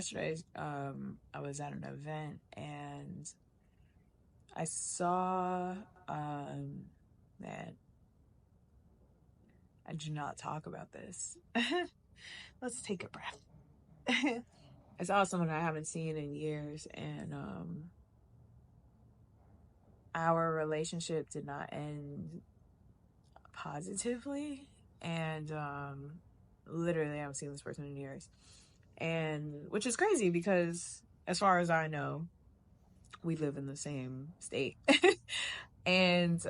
yesterday, I was at an event and I saw, man, I do not talk about this. Let's take a breath. I saw someone I haven't seen in years, and our relationship did not end positively. And literally, I haven't seen this person in years, and which is crazy because, as far as I know, we live in the same state. And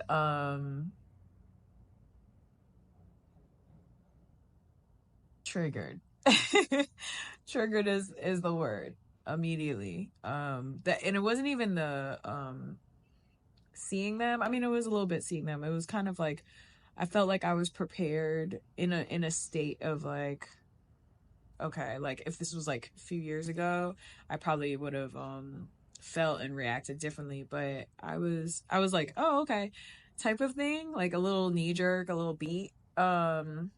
triggered. Triggered is the word immediately. That, and it wasn't even the seeing them. I mean, it was a little bit seeing them. It was kind of like I felt like I was prepared in a state of like, okay, like if this was like a few years ago, I probably would have felt and reacted differently. But I was like, oh, okay, type of thing, like a little knee jerk, a little beat. But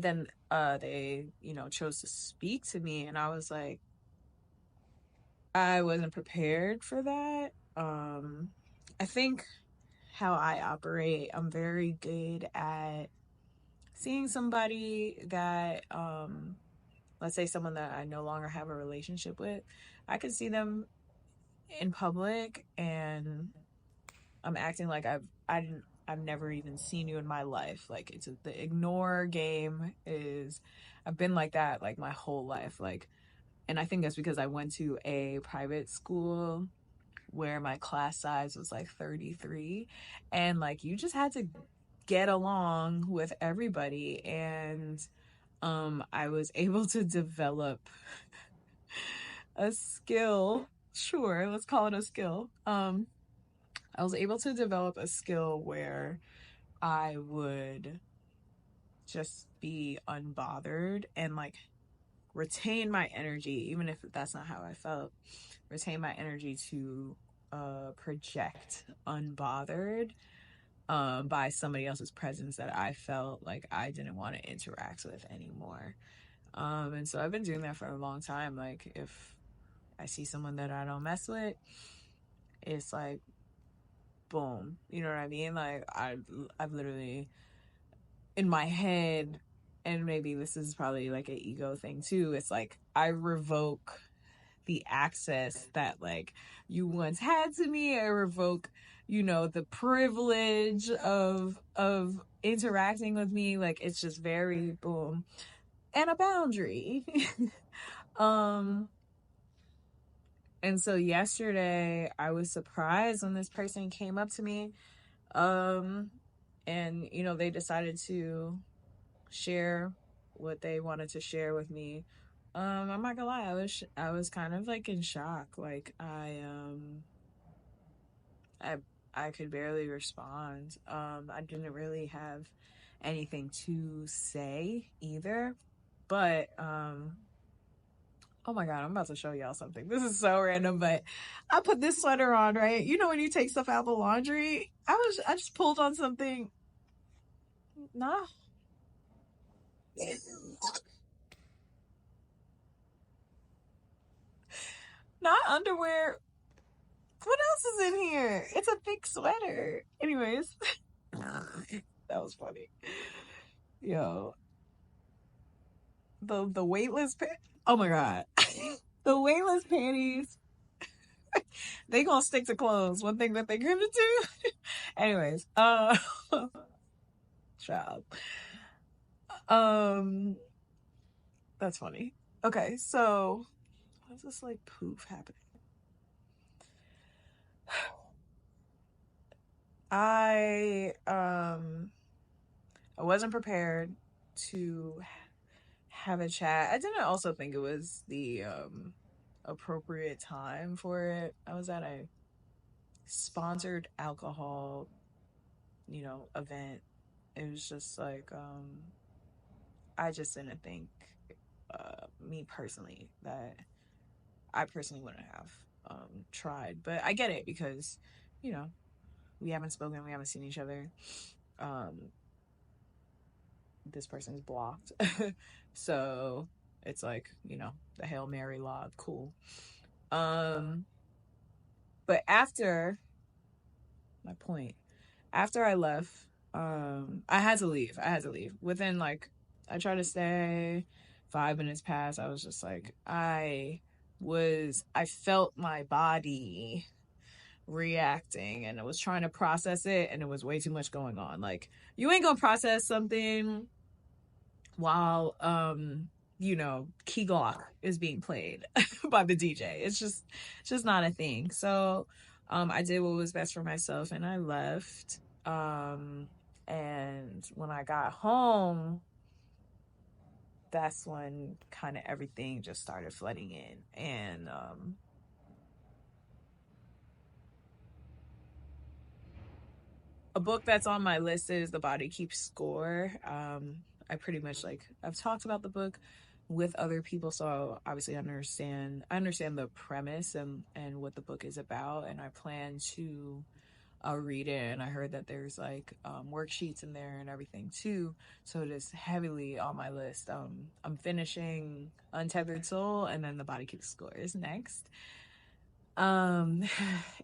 then they, chose to speak to me, and I was like, I wasn't prepared for that. I think how I operate, I'm very good at seeing somebody that, let's say someone that I no longer have a relationship with. I can see them in public and I'm acting like I've never even seen you in my life. Like the ignore game is, I've been like that like my whole life. Like, and I think that's because I went to a private school where my class size was like 33, and like you just had to get along with everybody. And I was able to develop a skill. Sure, let's call it a skill. I was able to develop a skill where I would just be unbothered and like retain my energy, even if that's not how I felt. Retain my energy to project unbothered by somebody else's presence that I felt like I didn't want to interact with anymore. And so I've been doing that for a long time. Like if I see someone that I don't mess with, it's like boom. You know what I mean? Like I've literally in my head, and maybe this is probably like an ego thing too. It's like I revoke the access that like you once had to me. I revoke, the privilege of interacting with me. Like it's just very boom, and a boundary. um and so yesterday I was surprised when this person came up to me, um and they decided to share what they wanted to share with me. I'm not gonna lie, I was kind of like in shock. Like I I could barely respond. I didn't really have anything to say either. But oh my god, I'm about to show y'all something. This is so random, but I put this sweater on, right? You know when you take stuff out of the laundry? I just pulled on something. Nah. Not underwear. What else is in here? It's a big sweater. Anyways, that was funny. Yo, the weightless oh my god. The weightless panties, they gonna stick to clothes. One thing that they gonna do. Anyways, child. Um, that's funny. Okay, so what's this like poof happening? I I wasn't prepared to have a chat. I didn't also think it was the appropriate time for it. I was at a sponsored alcohol, event. It was just like I just didn't think me personally that I personally wouldn't have tried. But I get it because, you know, we haven't spoken, we haven't seen each other. Um this person's blocked. So It's like, the Hail Mary law. Cool. Um, but after my point, after I left, I had to leave. I had to leave. Within like, I tried to stay. 5 minutes passed. I was just like, I felt my body reacting, and I was trying to process it, and it was way too much going on. Like, you ain't gonna process something while Key Glock is being played by the DJ. It's just not a thing. So I did what was best for myself, and I left. And when I got home, that's when kind of everything just started flooding in. And a book that's on my list is The Body Keeps Score. I pretty much, like, I've talked about the book with other people, so obviously I understand the premise and what the book is about, and I plan to read it. And I heard that there's like worksheets in there and everything too, so it is heavily on my list. I'm finishing Untethered Soul, and then The Body Keeps Score is next. um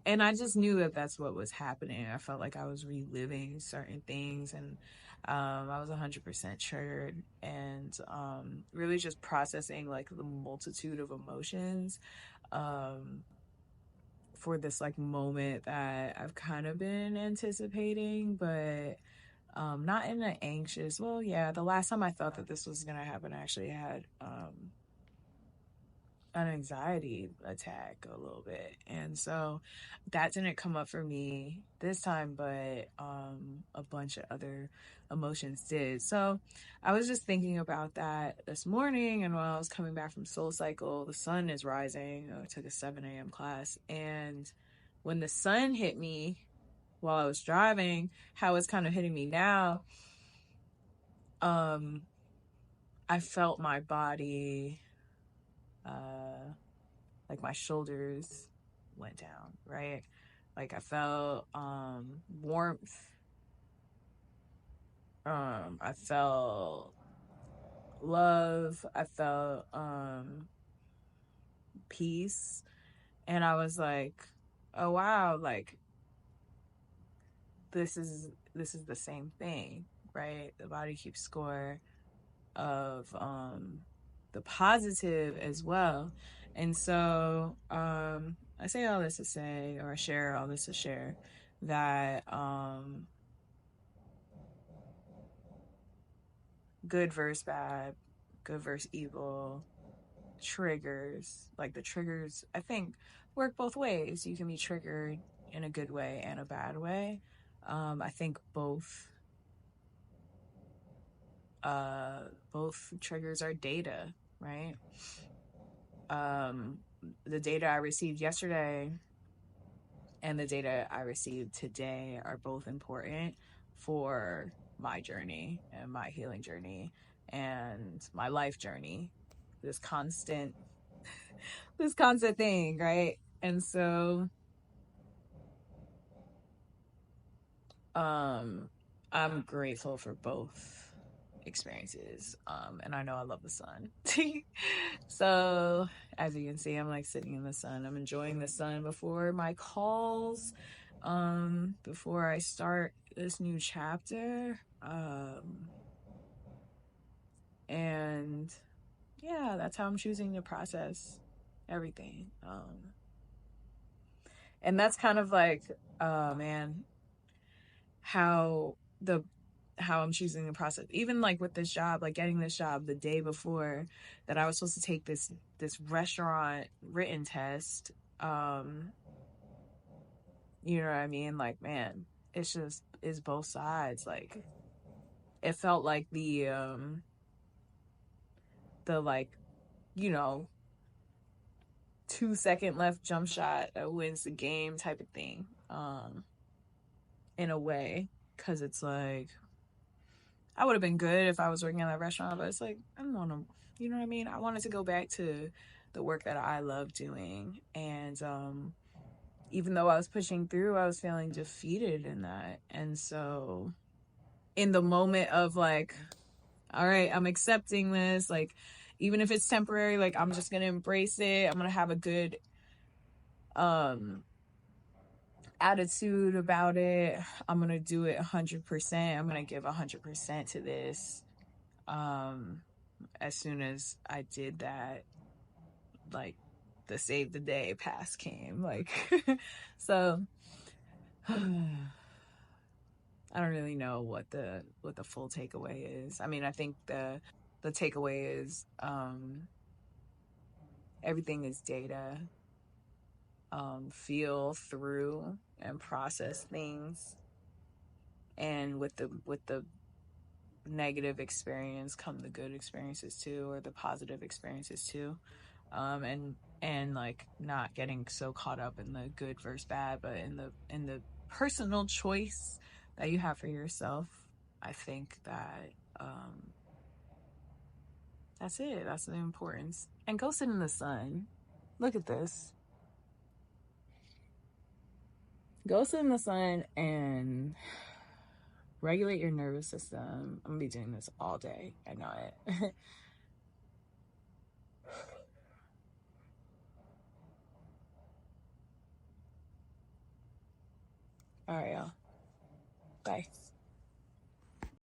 and I just knew that that's what was happening. I felt like I was reliving certain things, and I was 100% triggered, and really just processing like the multitude of emotions um for this like moment that I've kind of been anticipating, but not in an anxious. Well, yeah, the last time I thought that this was gonna happen, I actually had an anxiety attack a little bit, and so that didn't come up for me this time, but a bunch of other emotions did. So I was just thinking about that this morning, and while I was coming back from Soul Cycle, the sun is rising. I took a 7 a.m. class, and when the sun hit me while I was driving, how it's kind of hitting me now, um I felt my body, uh like my shoulders went down, right? Like I felt warmth. I felt love. I felt peace. And I was like, oh wow, like this is the same thing, right? The Body Keeps Score of the positive as well. And so I say all this to say, or I share all this to share, that good versus bad, good versus evil, triggers, like the triggers, I think, work both ways. You can be triggered in a good way and a bad way. I think both triggers are data, right? um the data I received yesterday and the data I received today are both important for my journey and my healing journey and my life journey. This constant, this constant thing, right? And so, I'm grateful for both experiences. And I know I love the sun. So, as you can see, I'm like sitting in the sun. I'm enjoying the sun before my calls, before I start this new chapter. And yeah, that's how I'm choosing to process everything. And that's kind of like, man, how the how I'm choosing the process. Even like with this job, like getting this job the day before that I was supposed to take this restaurant written test. You know what I mean? Like, man, it's both sides. Like, it felt like the like, you know, 2 second left jump shot that wins the game type of thing. In a way, because it's like I would have been good if I was working at that restaurant, but it's like I don't want to, you know what I mean? I wanted to go back to the work that I love doing, and even though I was pushing through, I was feeling defeated in that, and so in the moment of like, all right, I'm accepting this, like even if it's temporary, like I'm just gonna embrace it. I'm gonna have a good um attitude about it. I'm gonna do it 100%. I'm gonna give 100% to this. um as soon as I did that, like the save the day pass came, like so I don't really know what the full takeaway is. I mean, I think the takeaway is everything is data. Feel through and process things, and with the negative experience come the good experiences too, or the positive experiences too. And like not getting so caught up in the good versus bad, but in the personal choice that you have for yourself. I think that that's it. That's the importance. And go sit in the sun. Look at this. Go sit in the sun and regulate your nervous system. I'm gonna be doing this all day. I know it. All right, y'all. Bye.